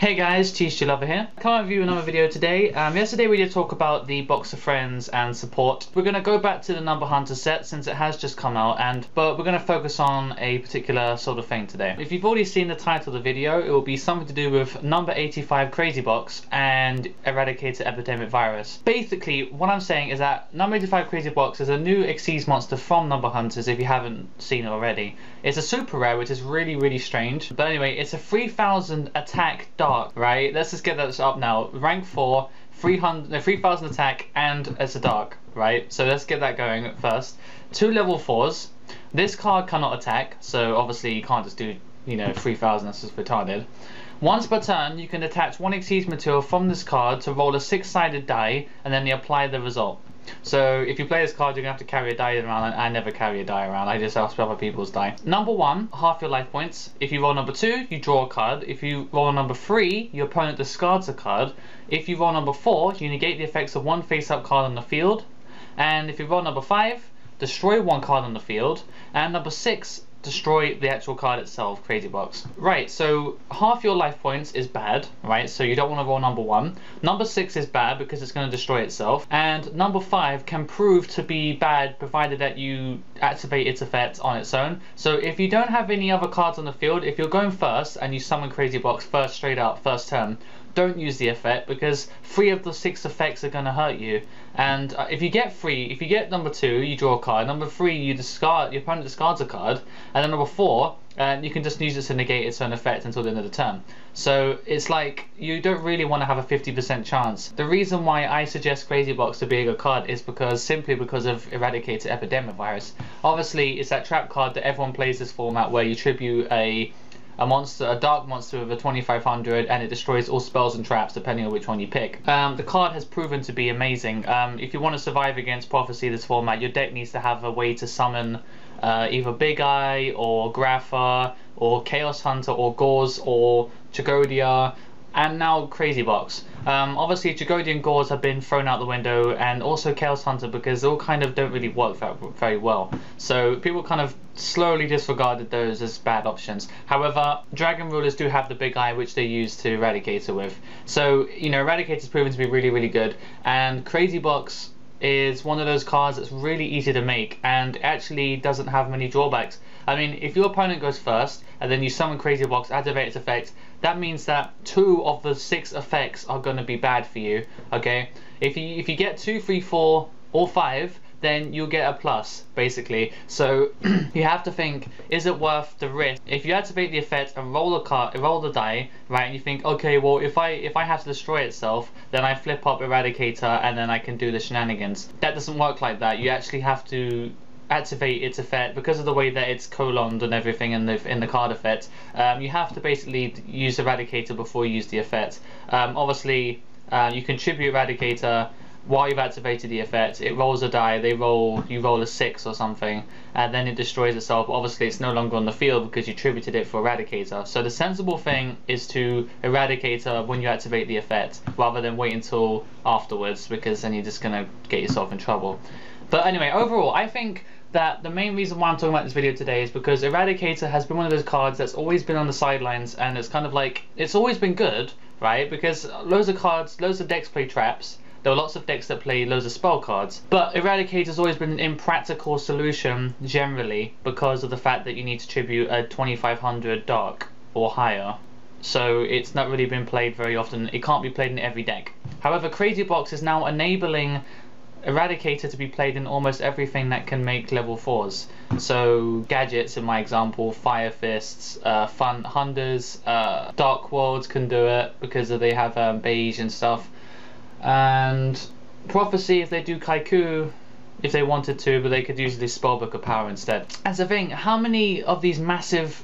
Hey guys, Thetcglover here. Coming with you another video today. Yesterday we did talk about the box of friends and support. We're going to go back to the Number Hunter set since it has just come out, but we're going to focus on a particular sort of thing today. If you've already seen the title of the video, it will be something to do with number 85 Crazy Box and Eradicator Epidemic virus. Basically, what I'm saying is that number 85 Crazy Box is a new Xyz monster from Number Hunters if you haven't seen it already. It's a super rare, which is really strange. But anyway, it's a 3000 attack dark, right? Let's just get that up now. Rank 4, 3000 attack, and it's a dark, right? So let's get that going first. 2 level 4s. This card cannot attack, so obviously you can't just do, 3000, that's just retarded. Once per turn, you can attach one Xyz material from this card to roll a 6-sided die, and then you apply the result. So if you play this card, you're going to have to carry a die around, and I never carry a die around, I just ask for other people's die. Number 1, half your life points. If you roll number 2, you draw a card. If you roll number 3, your opponent discards a card. If you roll number 4, you negate the effects of one face-up card on the field. And if you roll number 5, destroy one card on the field. And number 6, destroy the actual card itself, Crazy Box. Right, so half your life points is bad, right? So you don't want to roll number 1. Number 6 is bad because it's going to destroy itself. And number 5 can prove to be bad provided that you activate its effect on its own. So if you don't have any other cards on the field, if you're going first and you summon Crazy Box first straight up, first turn, don't use the effect because 3 of the 6 effects are going to hurt you. And if you get number 2, you draw a card. Number 3, you discard, your opponent discards a card. And then number 4, you can just use it to negate its own effect until the end of the turn. So it's like you don't really want to have a 50% chance. The reason why I suggest Crazy Box to be a good card is simply because of Eradicator Epidemic virus. Obviously, it's that trap card that everyone plays this format where you tribute a dark monster with a 2500 and it destroys all spells and traps depending on which one you pick. The card has proven to be amazing. If you want to survive against Prophecy this format, your deck needs to have a way to summon either Big Eye or Grapha or Chaos Hunter or Gauze or Chagodia and now Crazy Box. Obviously Chagodia and Gauze have been thrown out the window, and also Chaos Hunter, because they all kind of don't really work very well. So people kind of slowly disregarded those as bad options. However, Dragon Rulers do have the Big Eye, which they use to Eradicator with. So, Eradicator's proven to be really good, and Crazy Box is one of those cards that's really easy to make and actually doesn't have many drawbacks. I mean, if your opponent goes first and then you summon Crazy Box, activate its effect, that means that 2 of the 6 effects are going to be bad for you, okay? If you get 2, 3, 4 or 5, then you'll get a plus, basically. So you have to think, is it worth the risk? If you activate the effect and roll the die, right, and you think, okay, well, if I have to destroy itself, then I flip up Eradicator and then I can do the shenanigans. That doesn't work like that. You actually have to activate its effect because of the way that it's colonned and everything in the card effect. You have to basically use Eradicator before you use the effect. Obviously, you can tribute Eradicator while you've activated the effect. It rolls a die, you roll a 6 or something, and then it destroys itself. Obviously it's no longer on the field because you tributed it for Eradicator. So the sensible thing is to Eradicator when you activate the effect, rather than wait until afterwards, because then you're just going to get yourself in trouble. But anyway, overall, I think that the main reason why I'm talking about this video today is because Eradicator has been one of those cards that's always been on the sidelines, and it's kind of like, it's always been good, right? Because loads of decks play traps. There are lots of decks that play loads of spell cards, but Eradicator's always been an impractical solution generally because of the fact that you need to tribute a 2500 dark or higher. So it's not really been played very often. It can't be played in every deck. However, Crazy Box is now enabling Eradicator to be played in almost everything that can make level 4s. So gadgets, in my example, Fire Fists, Fun Hunters, Dark Worlds can do it because they have beige and stuff. And Prophecy, if they do Kaiku, if they wanted to, but they could use this Spellbook of Power instead. That's the thing, how many of these massive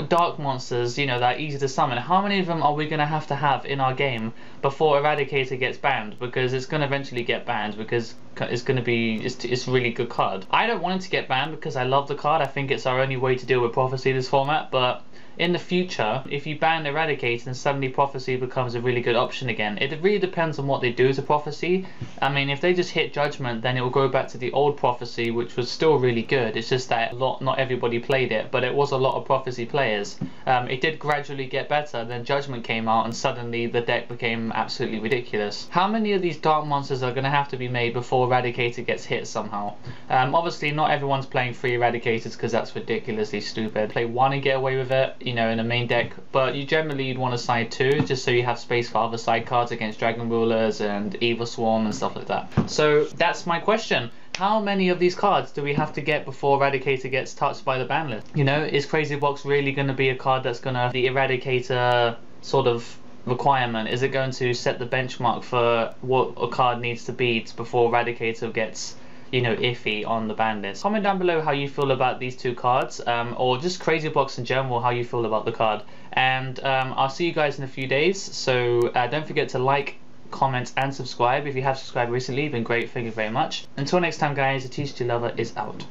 dark monsters, that are easy to summon, how many of them are we going to have in our game before Eradicator gets banned? Because it's going to eventually get banned because it's a really good card. I don't want it to get banned because I love the card. I think it's our only way to deal with Prophecy this format, but in the future, if you ban Eradicator, then suddenly Prophecy becomes a really good option again. It really depends on what they do to Prophecy. I mean, if they just hit Judgment, then it will go back to the old Prophecy, which was still really good. It's just that not everybody played it, but it was a lot of Prophecy players. It did gradually get better, then Judgment came out and suddenly the deck became absolutely ridiculous. How many of these dark monsters are going to have to be made before Eradicator gets hit somehow? Obviously not everyone's playing 3 Eradicators because that's ridiculously stupid. Play 1 and get away with it, you know, in a main deck, but you generally you'd want to side 2 just so you have space for other side cards against Dragon Rulers and Evil Swarm and stuff like that. So that's my question. How many of these cards do we have to get before Eradicator gets touched by the ban list? You know, is Crazy Box really going to be a card that's going to the Eradicator sort of requirement? Is it going to set the benchmark for what a card needs to beat before Eradicator gets, you know, iffy on the ban list? Comment down below how you feel about these 2 cards, or just Crazy Box in general, how you feel about the card. And I'll see you guys in a few days, so don't forget to like, comment and subscribe. If you have subscribed recently, been great, thank you very much. Until next time guys, the Thetcglover is out.